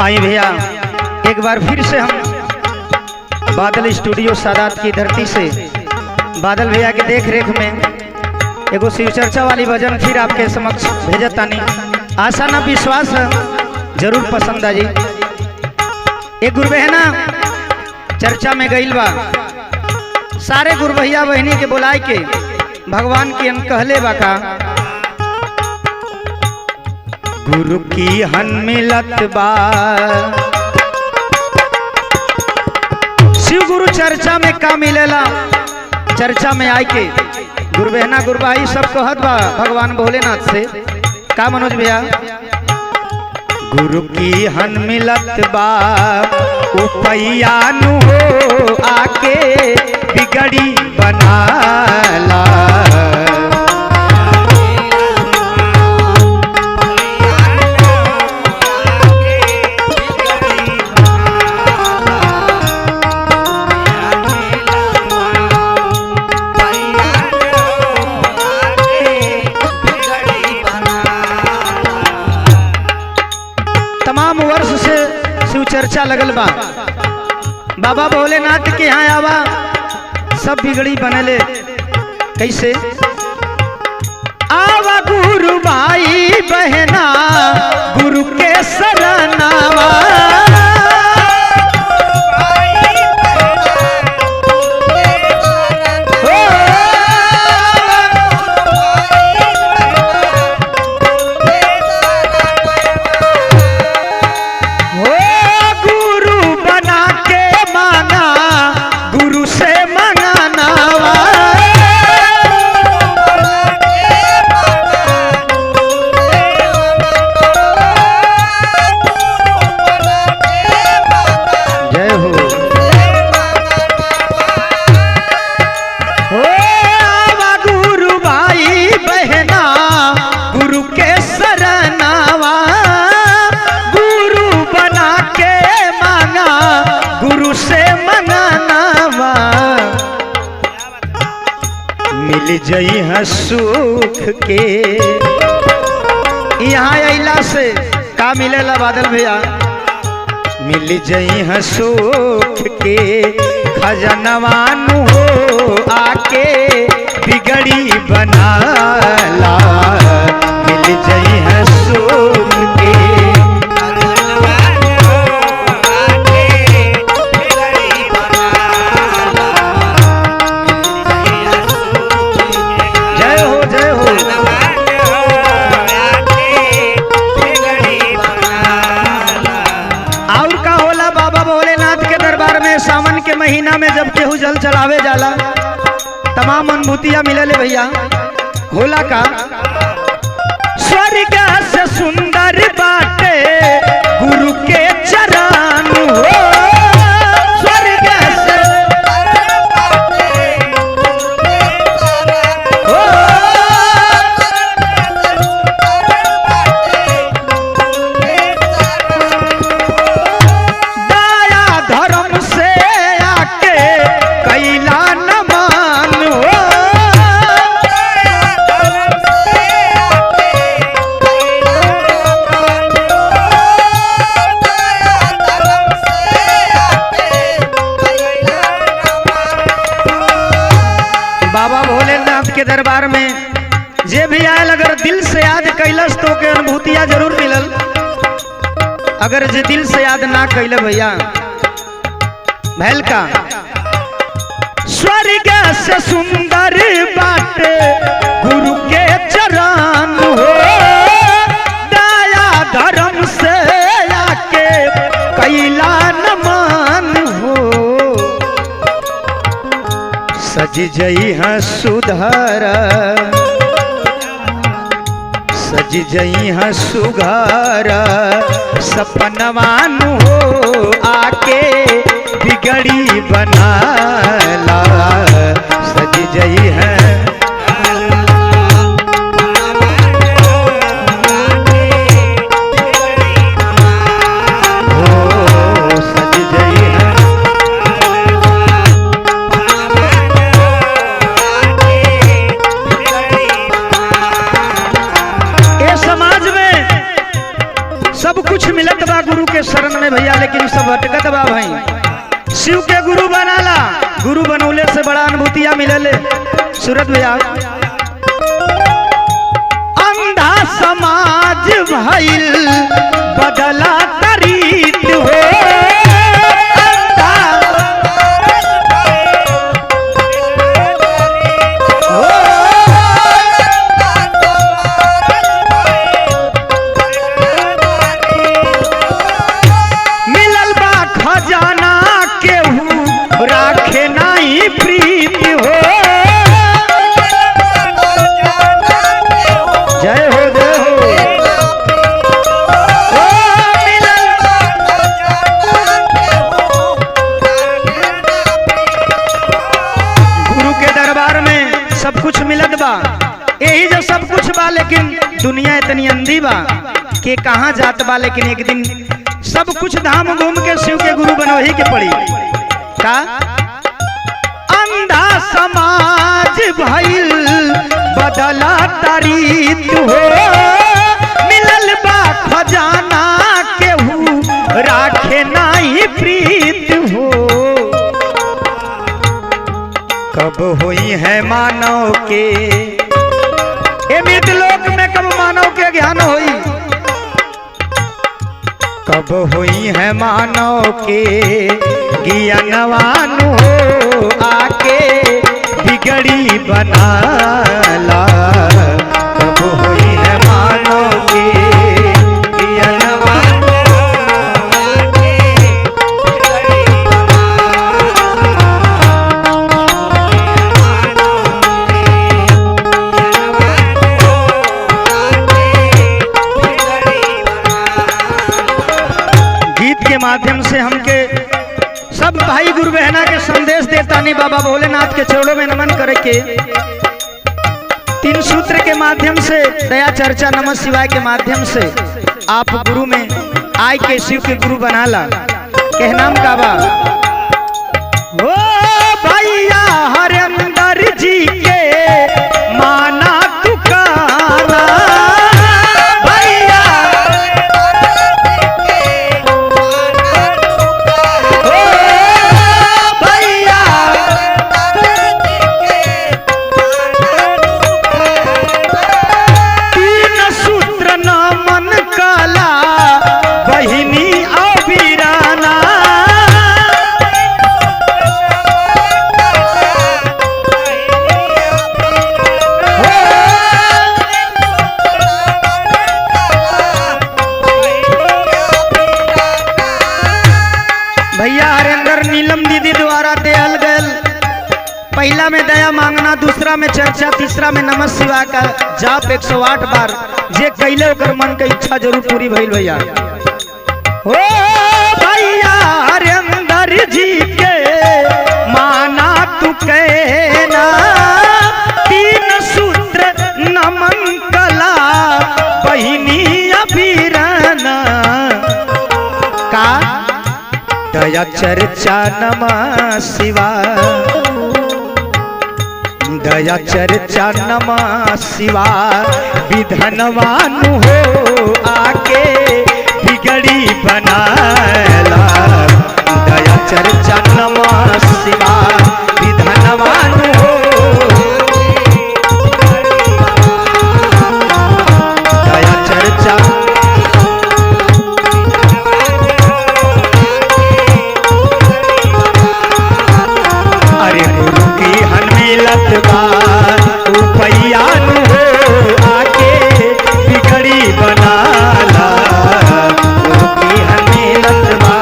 आई भैया एक बार फिर से हम बादल स्टूडियो सादात की धरती से बादल भैया के देख रेख में एगो शिव चर्चा वाली भजन फिर आपके समक्ष भेजत तानी। आशा ना विश्वास है जरूर पसंद आ जी। एक गुरु बहना चर्चा में गईल बा, सारे गुरु भैया बहनी के बुलाए के भगवान की हम कहले बा का गुरु की हन मिलत बा। शिव गुरु चर्चा में का मिलेला, चर्चा में आए के गुरु बहना गुरु भाई सब कहत बा भगवान भोलेनाथ से का मनोज भैया गुरु की हन मिलत बा उपैया नु हो आके बिगड़ी बनाला। तमाम वर्ष से शिव चर्चा लगल बा, बाबा भोलेनाथ के यहाँ आवा सब बिगड़ी बनले। कैसे आवा गुरु भाई बहना गुरु के शरणावा। मिल जई है सुख के। यहाँ अला से का मिलेला बादल भैया मिल जई है सुख के खजनवानु हो आके बिगड़ी बनाला। मिल जई है सुख के सावन के महीना में जब केहू जल चलावे जाला तमाम अनुभूतियां मिले भैया। होला का स्वर्ग से सुंदर बाटे गुरु के चरण हो। स्वर्ग से बाबा भोलेनाथ के दरबार में जे भी आयल अगर दिल से याद कैलस तो के अनुभूतियां जरूर मिलल। अगर जे दिल से याद ना कैले भैया भैल का स्वर्ग से सुंदर बाटे गुरु के चरण हो। सज जई है सुधर सज जई है सुघर सपनवानु हो आके बिगड़ी बनाला सज जई है सब कुछ मिलत बा गुरु के शरण में भैया, लेकिन सब अटकत बा भाई। शिव के गुरु बनाला, गुरु बनौले से बड़ा अनुभूतिया मिलले। सूरत भैया अंधा समाज भइल बदला तरीत हो यही जो सब कुछ बा, लेकिन दुनिया इतनी अंधी बा कि कहाँ जात बा। लेकिन एक दिन सब कुछ धाम घूम के शिव के गुरु बनवही के पड़ी का। अंधा समाज भइल बदला तरीत हो मिलल बा खजाना केहू राखे नाही प्रीत हो। कब हुई है मानव के मृतलोक में, कब मानव के ज्ञान होई, कब हुई है मानव के ज्ञानवानु हो आके बिगड़ी बनाला। कब हुई है मानव के ज्ञानवानु के माध्यम से हमके सब भाई गुरु बहना के संदेश देता नहीं। बाबा भोलेनाथ के चरणों में नमन करके 3 सूत्र के माध्यम से, दया चर्चा नमः शिवाय के माध्यम से आप गुरु में आय के शिव के गुरु बनाला। कहनाम का बा ओ भैया हरिंदर जी के माना तुकारा पहला में दया मांगना, दूसरा में चर्चा, तीसरा में नमः शिवाय का जाप 108 बार। जे कैले ओकर मन के इच्छा जरूर पूरी भइल भैया। ओ भैया हरिंदर जी के माना तू कहना 3 सूत्र नमन कला बहिनी अभिराना का। दया चर्चा नमः शिवाय, दया चर्चा नमः शिवाय विधनवानु हो आके बिगड़ी बनाला। दया चर्चा नमः शिवाय विधनवानु हो दया चर्चा। अरे गुरु की हनमिलत बा उपैयानु हो आके बिगड़ी बनाला। गुरु की हनमिलत बा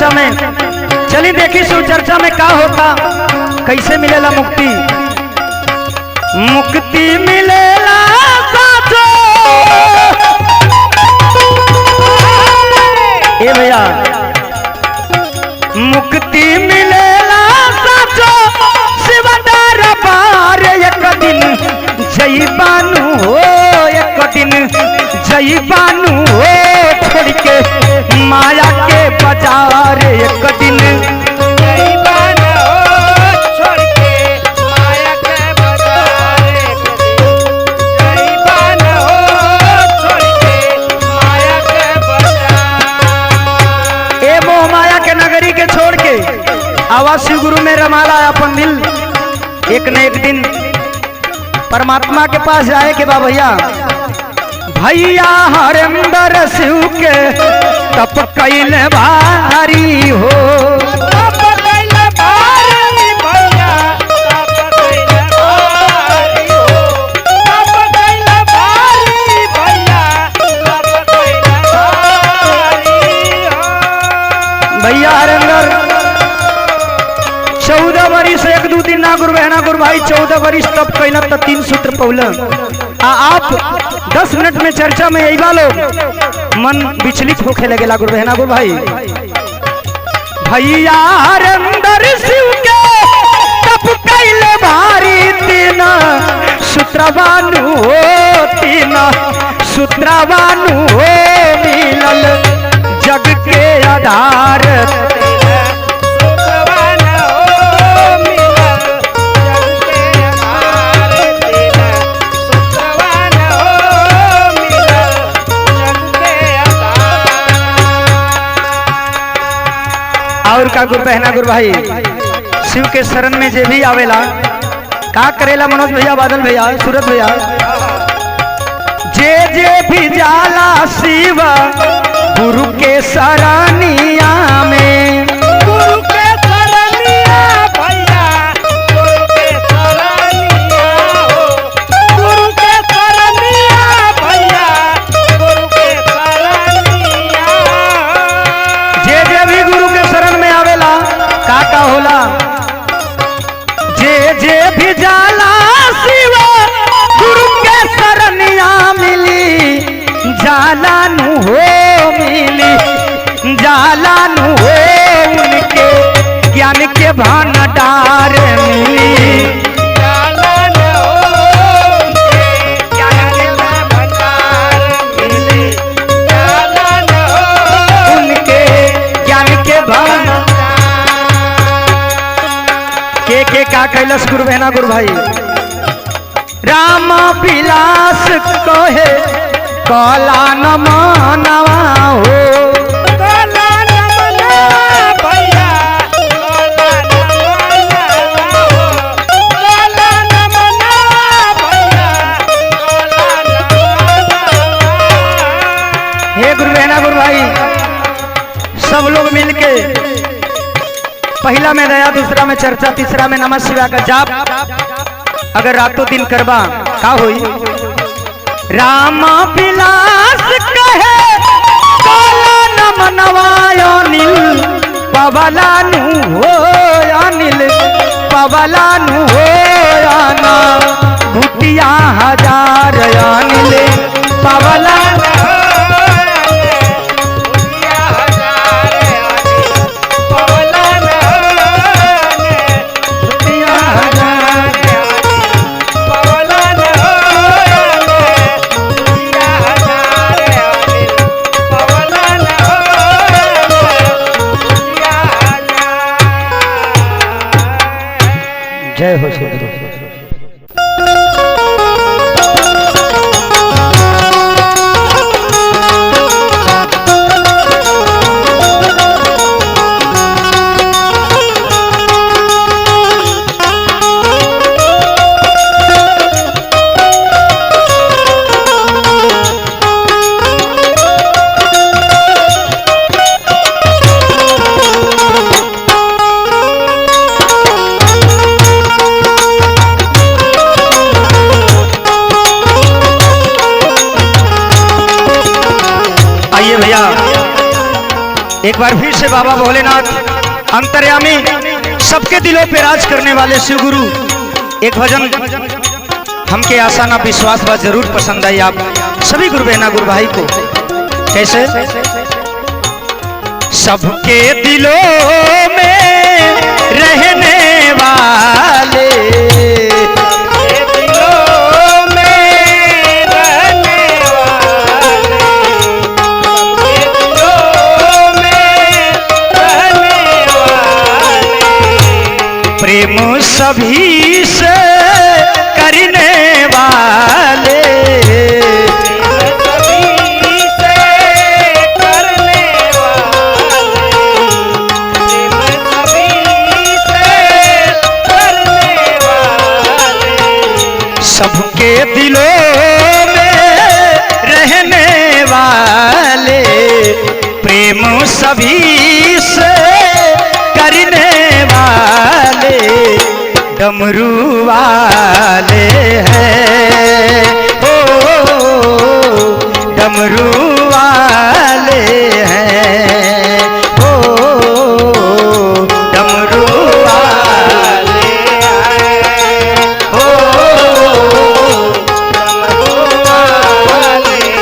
चर्चा में। चलिए देखी शिव चर्चा में का होता, कैसे मिलेला मुक्ति। मुक्ति मिलेला साचो ए भैया, मुक्ति मिलेला साचो शिव दरबार एक दिन जई बानू हो, एक दिन जई बानू हो छोड़ के माया के बाजार एक दिन जई बानू हो छोड़ के माया के बाजार एक दिन, जई बानू हो छोड़ के माया के बाजार। ए मोह माया के नगरी के छोड़ के आवाज शिव गुरु में रमाला अपन दिल। एक न एक दिन परमात्मा के पास जाए के बा भैया। भैया हरिंदर शिव के तप कैले भारी हो, तप कैले भारी भैया, तप कैले भारी हो, तप कैले भारी भैया, तप कैले भारी हो। भैया हरिंदर 14 वर्ष 1-2 दिन ना गुरु बहना गुरु भाई 14 वर्ष तब कैला तो 3 सूत्र पौला। आप 10 मिनट में चर्चा में यही वालो मन विचलित होके लगेला गुरु बहना गुरु भाई। भैया हरिंदर शिव के तप कैले भारी 3 सूत्रवानु हो, 3 सूत्रवानु हो मिलल जग के आधार। और का गुरु बहना गुरु भाई, शिव के शरण में जे भी आवेला का करेला मनोज भैया, बादल भैया, सूरज भैया, जे भी जाला शिव गुरु के शरणिया में, गुरु के शरणिया भैया, गुरु के शरणिया हो, गुरु के शरणिया भैया, गुरु के शरणिया। जे भी गुरु के शरण में आवेला का होला, जे भी जाला शिव गुरु के शरणिया मिली जाला नु हो, मिली जाला नु हो उनके ज्ञान के भंडार मिली। जालन हो ज्ञान के भंडार मिली, जालन हो उनके ज्ञान के भंडार। के का कैलस गुरु बहना गुरु भाई। राम विलास कहे कला न मानवा हो, कला न मना भैया, कला न मना हो, कला न मना भैया, कला न मना। हे गुरु बहना गुरु भाई, सब लोग मिलके पहला में दया, दूसरा में चर्चा, तीसरा में नमः शिवाय का जाप अगर रातों दिन करबा का होई। राम विलास कहे कला न मनवाय अनिल पवलानु हो, अनिल पवलानु हो आना भूतिया हजार अनिल पवलानु जय हो शिव। एक बार फिर से बाबा भोलेनाथ अंतर्यामी सबके दिलों पे राज करने वाले शिव गुरु एक भजन हमके आशा ना विश्वास बात जरूर पसंद आई आप सभी गुरु बहना गुरु भाई को। कैसे सबके दिलों में रहने वाले प्रेम सभी से करने वाले सभी से करने वाले सबके दिलों में रहने वाले प्रेम सभी से करने वाले डमरू वाले हैं ओ डमरू वाले हैं ओ डमरू वाले हैं ओ डमरू वाले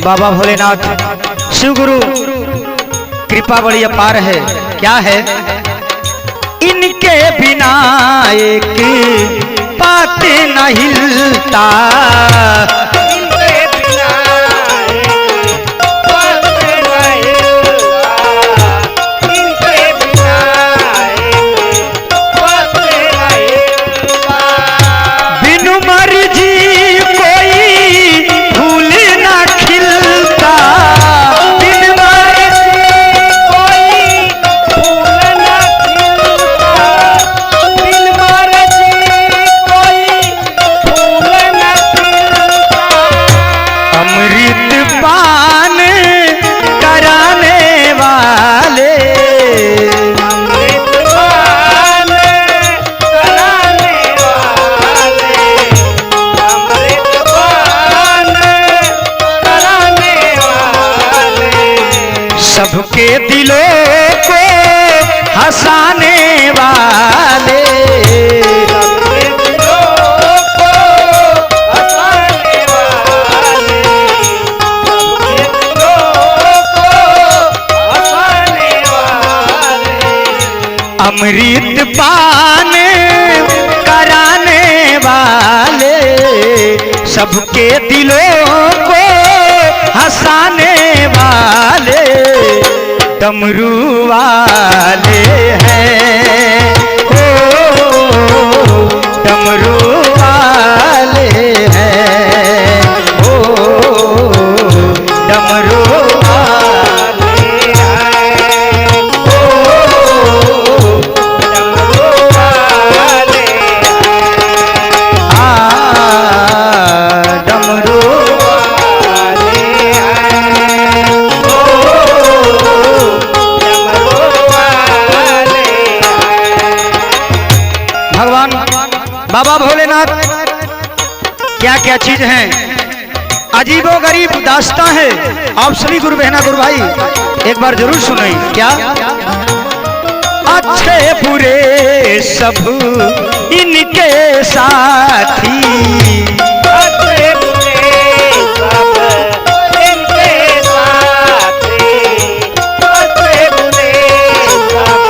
बाबा भोलेनाथ शिव गुरु कृपा बड़ी अपार है। क्या है इनके बिना एक बात न हिलता इनके बिना एक बात न हिलता इनके बिना एक बात न हिलता बिनु मर्जी कोई फूल न खिलता बिन मर्जी कोई फूल न खिलता बिन मर्जी कोई फूल न खिलता अमृत पान कराने वाले अमृत पान कराने वाले अमृत पान कराने वाले सबके दिलों को हंसाने वाले सबके दिलों को हंसाने वाले सबके दिलों को हंसाने वाले अमृत पान कराने वाले सबके दिलों को हंसाने वाले डमरू वाले हैं ओ डमरू वाले हैं ओ डमरू वाले हैं ओ डमरू वाले आ डमरू वाले भगवान बाबा भोलेनाथ क्या क्या चीज हैं अजीबो गरीब दास्ता है। आप सभी गुरु बहना गुरु भाई एक बार जरूर सुनाई। क्या अच्छे बुरे सब इनके साथी अच्छे बुरे सब इनके साथी अच्छे बुरे सब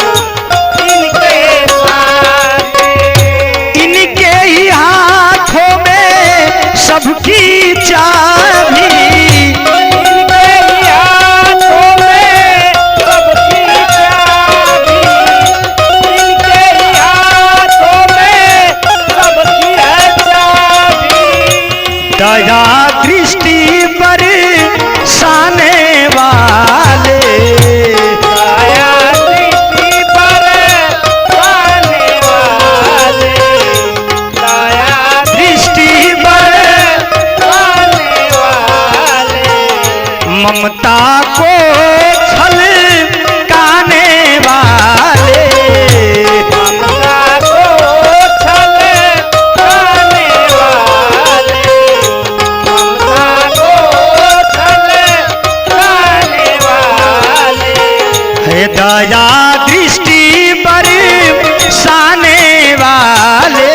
दया दृष्टि बरसाने वाले,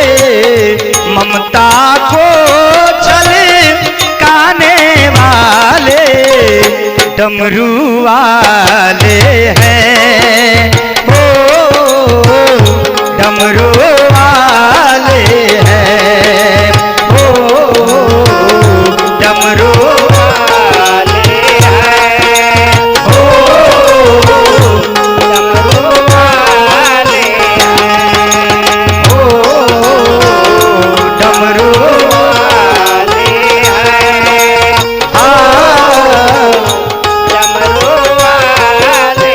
ममता को झलकाने वाले, डमरू वाले हैं हो, डमरू वाले हैं हो, डमरू वाले हैं हो, डमरू वाले हैं हो, डमरू वाले हैं हाँ, डमरू वाले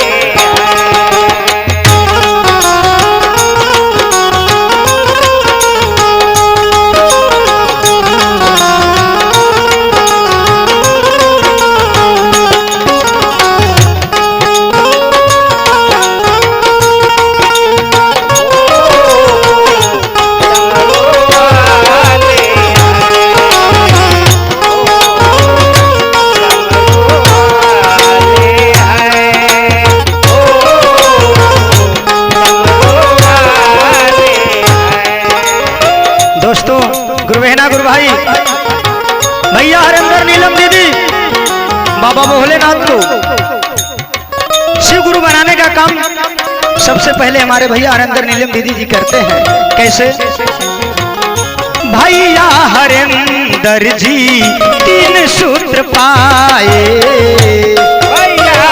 दोस्तों, गुरुबहना गुरु भाई, भैया हरिंदर नीलम दीदी, बाबा भोलेनाथ को शिव गुरु बनाने का काम सबसे पहले हमारे भैया हरिंदर नीलम दीदी जी करते हैं। कैसे? भैया हरिंदर जी 3 सूत्र पाए, भैया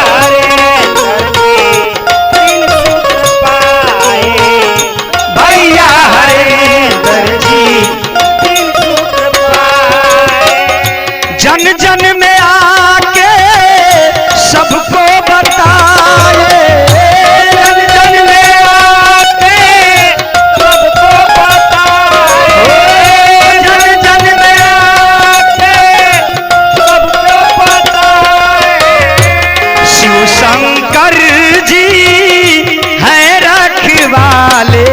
तीन सूत्र पाए, भैया हरिंदर जी तीन सूत्र पाए, जन जन में आके सबको बताए, जन जन में आके सबको बताए, जन जन में आके सबको बताए, शिव शंकर जी है रखवाले,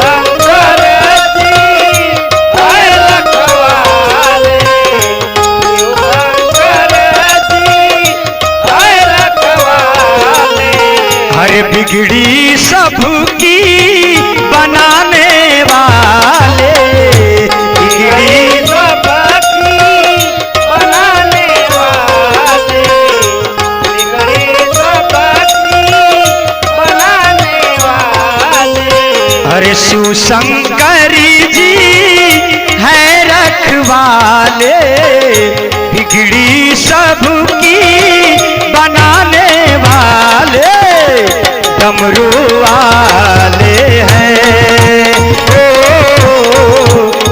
शंकर जी है रखवाले, शंकर जी है रखवाले, हर बिगड़ी सबकी बनाने वाले, बिगड़ी सबकी बनाने वाले, बिगड़ी सबकी बनाने वाले, अरे शिव शंकर जी है रखवाले, बिगड़ी सबकी बनाने वाले, डमरू वाले हैं ओ,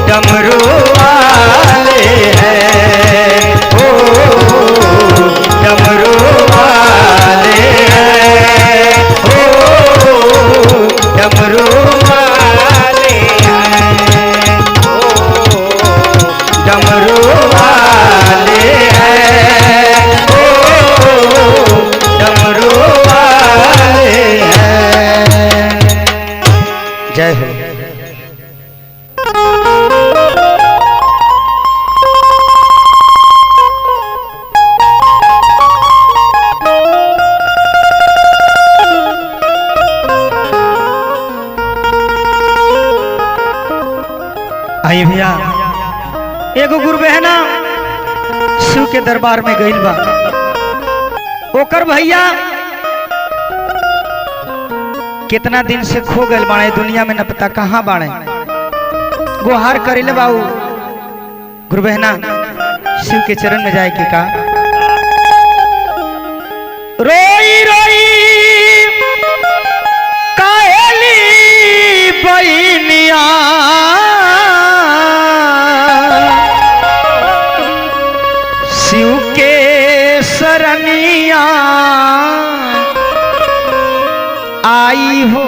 डमरू वाले हैं ओ, डमरू वाले हैं ओ, डमरू वाले हैं डमरू वाले हैं ओ, डमरू वाले हैं। जय हो। आई भैया, एगो गुरु बहना शिव के दरबार में गइल बा, ओकर भैया कितना दिन से खो गए बाड़े, दुनिया में न पता कहाँ बाड़े। गुहार करिले बाऊ गुरु बहना शिव के चरण में जाए के का, रोई रोई काहेली बइनिया, शिव के सरनिया आई हो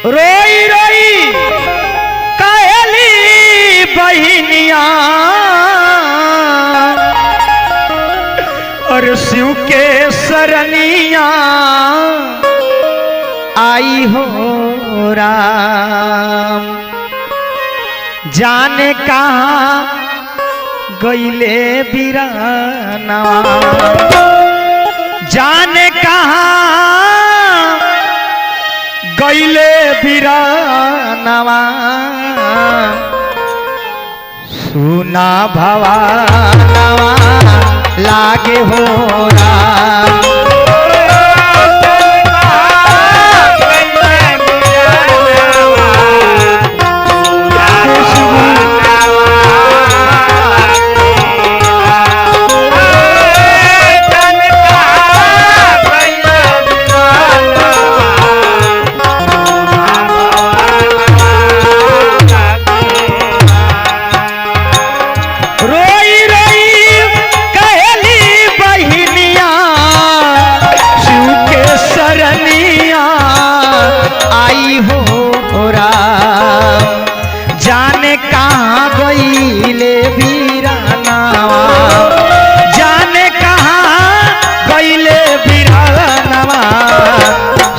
रोई रोई काहेली बहिनिया, और शिव के सरनिया आई हो राम, जाने कहाँ गईले बिरानवा जाने कहाँ गईले बिरानवा सुना भवानवा लागे हो राम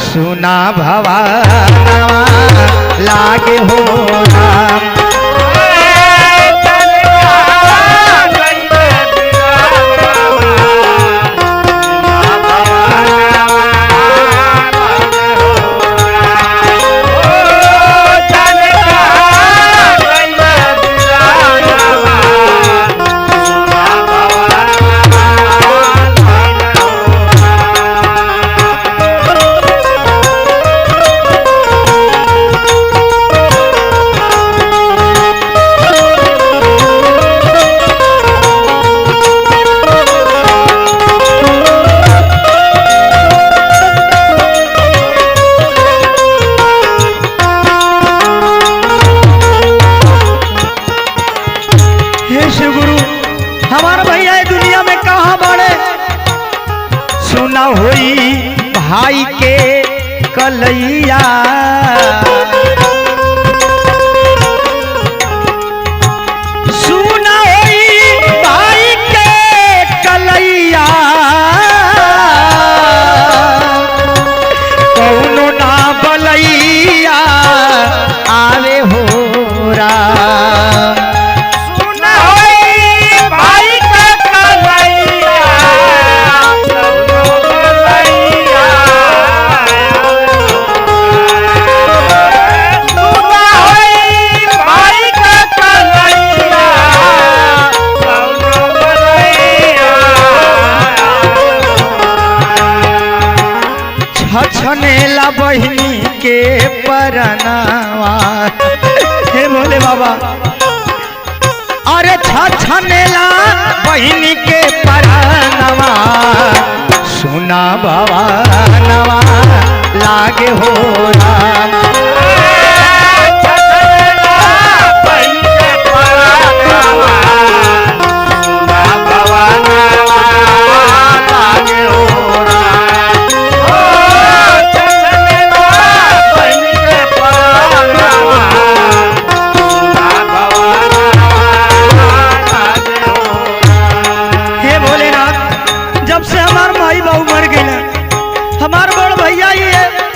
सुना भवानवा लागे हो राम सुना होई भाई के कलैया सुना होई भाई के कलैया कौनो ना बलैया आवे हो राम छनेला बहिनी के परनावा हे भोले बाबा अरे छनेला बहिनी के परनावा सुना भवानवा लागे हो राम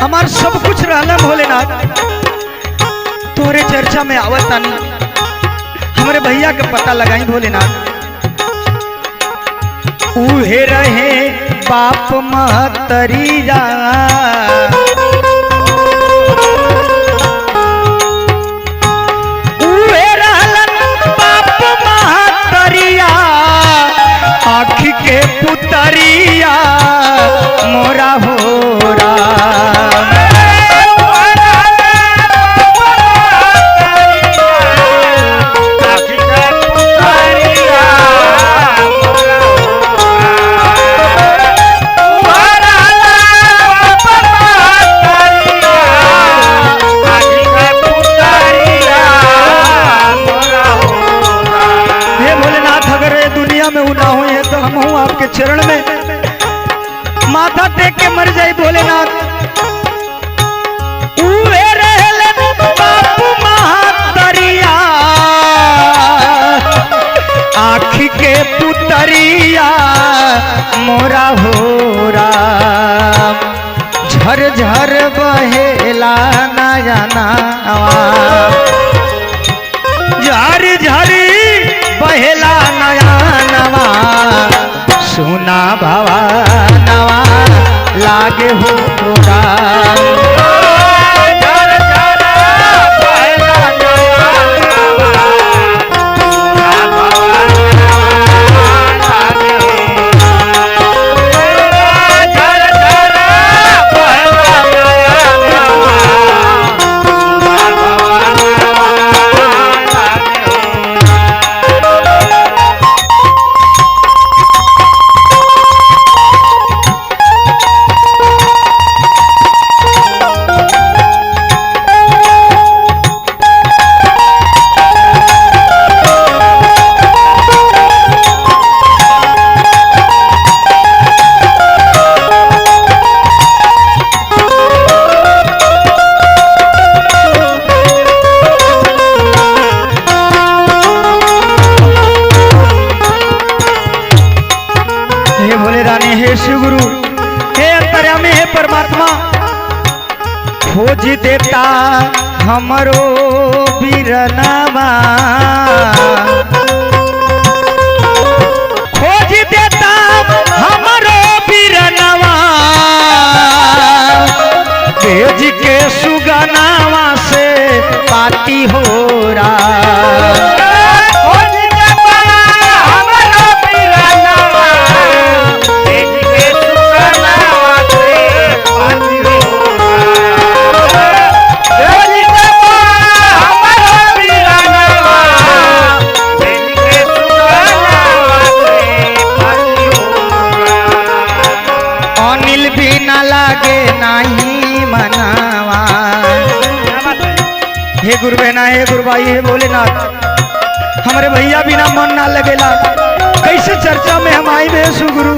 हमार सब कुछ रहना भोलेनाथ तोरे चर्चा में आवत तानी हमारे भैया के पता लगाई भोलेनाथ उहे रहे बाप महतरिया उहे रहलन बाप महतरिया आँखी के पुतरिया मोरा हो आपके चरण में माथा टेक के मर जाए भोलेनाथ उहे रहलन बापू महतरिया आँखी के पुतरिया मोरा हो राम झर झर बहेला नयनावा झर झरी कहेला नया नवा सुना भवानवा लागे हो शिवगुरु हे अंतर्यामी हे परमात्मा खोज देता हमरो बिरनवा खोज देता हमरो बिरनवा भेज के सुगनावा से पाती हो रहा हे गुरु बहना हे गुरु भाई हे भोलेनाथ हमारे भैया बिना मन ना लगेला कैसे चर्चा में हम आई बे सुगुरु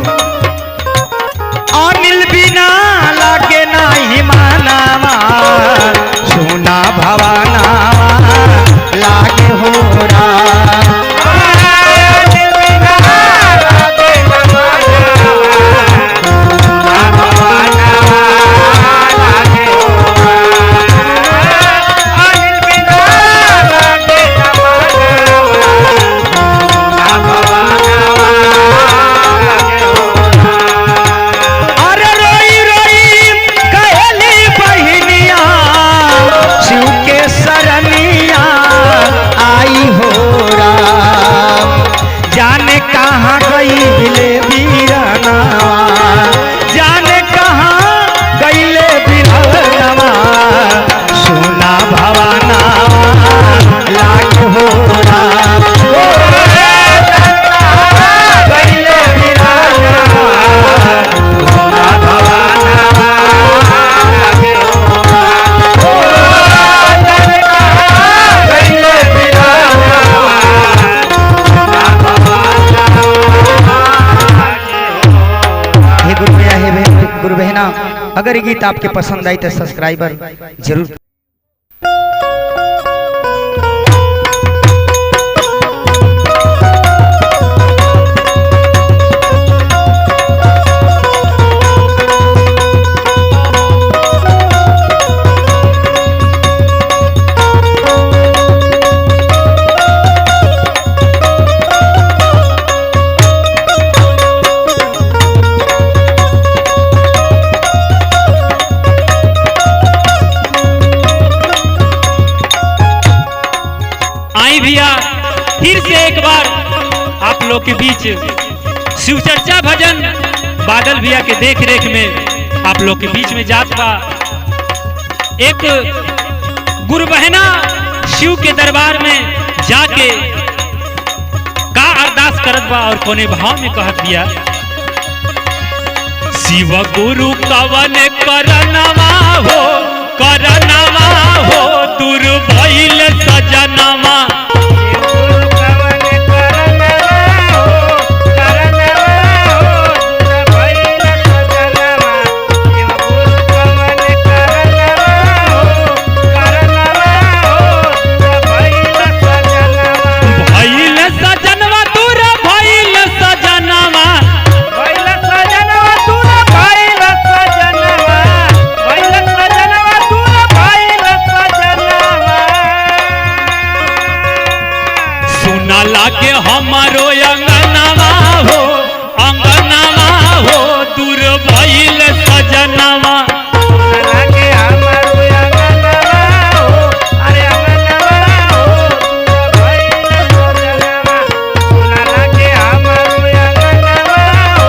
अनिल बिना लागे नाही मानावा सुना भवानावा लागे हो गुरु बहना अगर ये गीत आपके पसंद आई तो सब्सक्राइबर जरूर फिर से एक बार आप लोग के बीच शिव चर्चा भजन बादल भैया के देख रेख में आप लोग के बीच में जात बा। एक गुरु बहना शिव के दरबार में जाके का अरदास करत बा और कोने भाव में कहत दिया शिव गुरु कवन करनवा हो दूर भइल सजनवा लागे हमारो अंगनावा हो, अंगनावा हो दूर भइल सजनावा। लागे हमारो अंगनवा हो, अरे अंगनवा हो दूर भइल सजनवा। सुना लागे हमारो अंगनवा हो,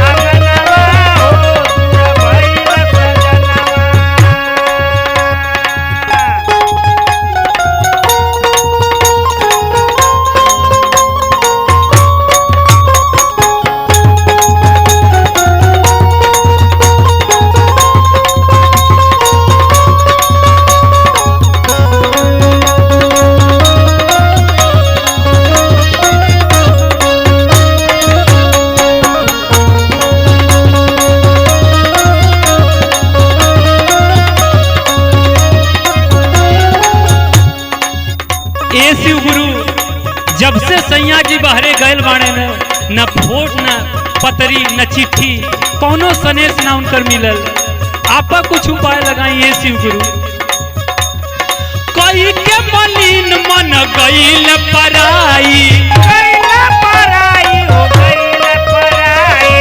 अंगनवा हो दूर भइल सजनवा। ए शिव गुरु, जब से सैया जी बहरे गए बाड़े न फोट न पतरी न चिट्ठी कौनो सनेस ना उनकर मिलल। आपा कुछ उपाय लगाई ए शिव गुरु। कई के मलिन मन गईल पराई, गइला पराई हो गइला पराई,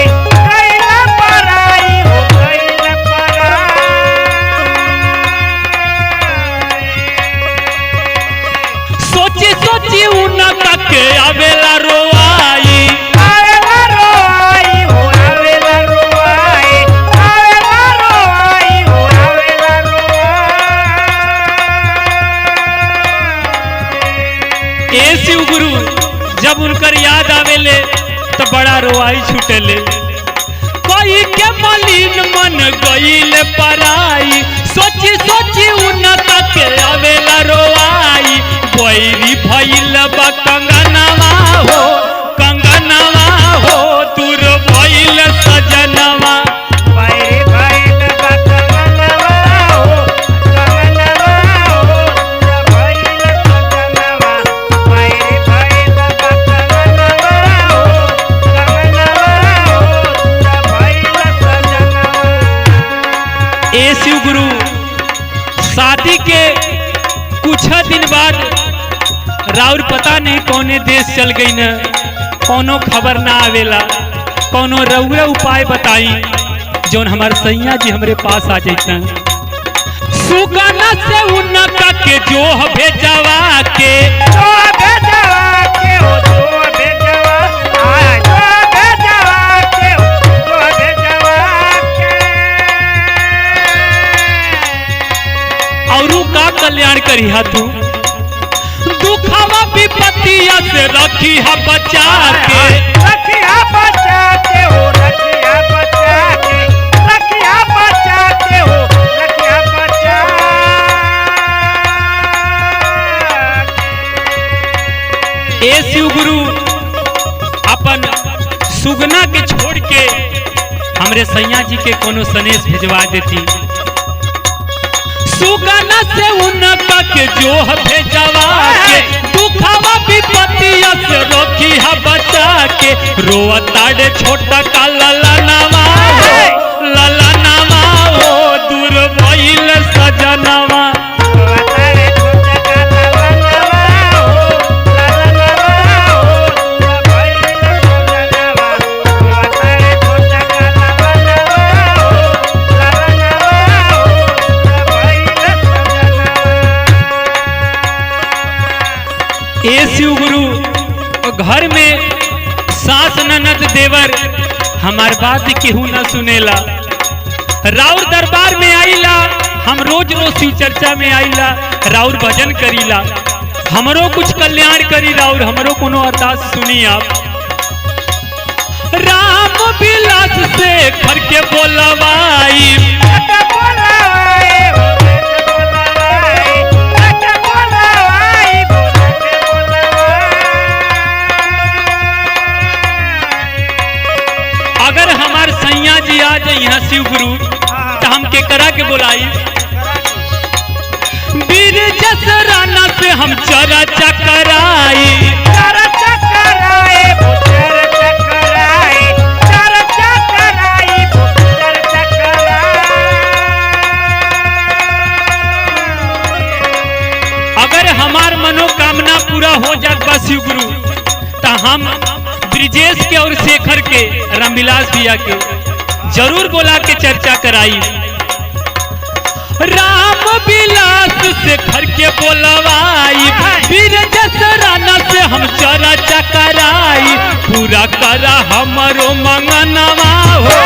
गइला पराई हो गइला पराई। सोची सोची उनका के आवेला रोआई। आवेला रोआई हो आवेला रोआई, आवेला रोआई हो आवेला रोआई। ए शिव गुरु, जब उनकर याद आवेले तो बड़ा रोआई छूटेले। कोई के मलिन मन गईल पराई, सोची सोची उनका के आवेला रोआई। बैरी भइल बा कंगनवा हो, कंगनवा हो दूर भइल सजनवा। बैरी भइल बा कंगनवा हो, कंगनवा हो दूर भइल सजनवा। बैरी भइल बा कंगनवा हो, कंगनवा हो दूर भइल सजनवा। ए शिव गुरु, शादी के कुछ दिन बाद राउर पता नहीं कौने देश चल गई न, कौनो खबर ना आवेला। कौनो रउआ उपाय बताई जौन हमार सैया जी हमरे पास आ जैता। सुगना से उनका के जो भेजवा के, जो भेजवा के हो, जो भेजवा, आ जो भेजवा के हो, जो भेजवा के। औरू का कल्याण करी हा तू। दुखवा विपत्तिया से रखी हा बचा के। रखिया बचा के हो, रखिया बचा के, रखिया बचा के हो, रखिया बचा के। ए शिव गुरु, अपन सुगना के छोड़ के हमरे सैया जी के कोनो सनेश भेजवा देती। सुगना से उनका के जो भेजवा के, दुखवा विपत्तिया से रोकी हा बचा के। रोअताड़े छोटा का ललनावा हो, ललनावा हो दूर भइल सजनवा। बतारे छोटा का ललनवा हो, ललनवा हो दूर भइल सजनवा। बतारे छोटा का ललनवा हो, ललनवा हो दूर भइल सजनवा। ए शिव गुरु, घर में सास ननद देवर हमार बात केहू न सुनेला। राउर दरबार में आईला, हम रोज रोज शिव चर्चा में आईला, राउर भजन करीला। हमरो कुछ कल्याण करी राउर, हमरो कोनो अरदास सुनी आप। राम विलास से घर के बोलवाई, बेटा बोलावाई हो, बेटा बोलावाई, बेटा बोलावाई हो, बेटा बोलावाई। अगर हमार सैया जी आ जाए यहाँ शिव गुरु तो हम के करा के बोलाई। वीर जस राना से हम चर्चा कराई। चर्चा कराए वो चर्चा कराए, चर्चा कराए वो चर्चा कराए। अगर हमार मनोकामना पूरा हो जात बा शिव गुरु तो हम ब्रिजेश के और शेखर के रामविलास भैया के जरूर बोला के चर्चा कराई। राम विलास शेखर के बोलवाई, ब्रिजेश राणा से हम चर्चा कराई। पूरा करा हमारो मंगनवा हो,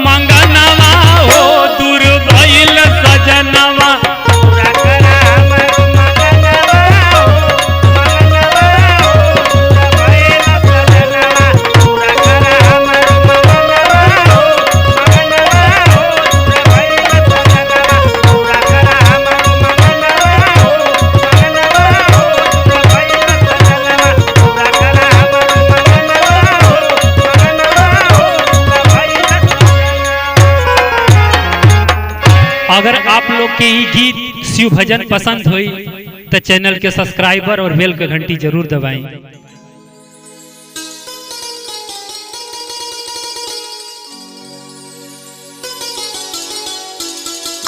मंगनवा हो, दूर भइल सजनवा। पूरा करा हमारो मंगनवा हो, मंगनवा हो, पूरा भइल सजनवा। पूरा करा हमारो मंगनवा हो, मंगनवा हो, पूरा भइल सजनवा। पूरा करा हमारो मंगनवा हो, मंगनवा हो, पूरा भइल सजनवा। पूरा करा हमारो मंगनवा हो, मंगनवा हो, पूरा भइल सजनवा। अगर आप लोग के ये गीत शिव भजन पसंद हुई तो चैनल के सब्सक्राइबर और बेल के घंटी जरूर दबाएं।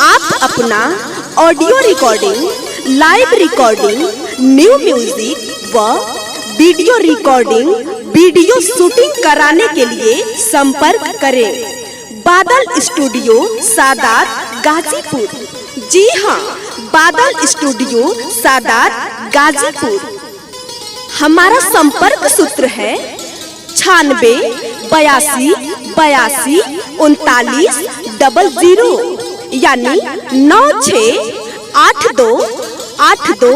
आप अपना audio recording, live recording, new music व वीडियो रिकॉर्डिंग, वीडियो शूटिंग कराने के लिए संपर्क करें बादल स्टूडियो सादात गाजीपुर। जी हाँ, बादल स्टूडियो सादात गाजीपुर। हमारा संपर्क सूत्र है 96 82 82 39 00, यानी 9682 82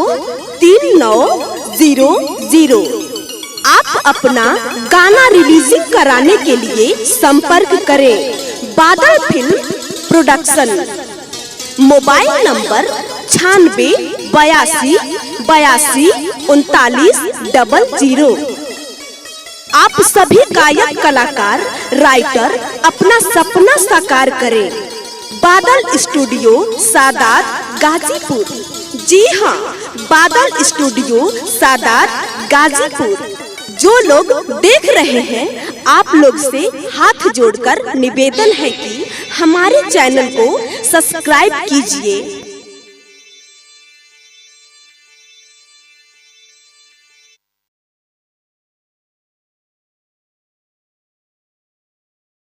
3900। आप अपना गाना रिलीजिंग कराने के लिए संपर्क करें बादल फिल्म प्रोडक्शन। Mobile number 96 82 82 39 00। आप सभी गायक कलाकार राइटर अपना सपना साकार करें बादल स्टूडियो सादात गाजीपुर। जी हाँ, बादल स्टूडियो सादात गाजीपुर। जो लोग देख रहे हैं, आप लोग से हाथ जोड़कर निवेदन है कि हमारे चैनल को सब्सक्राइब कीजिए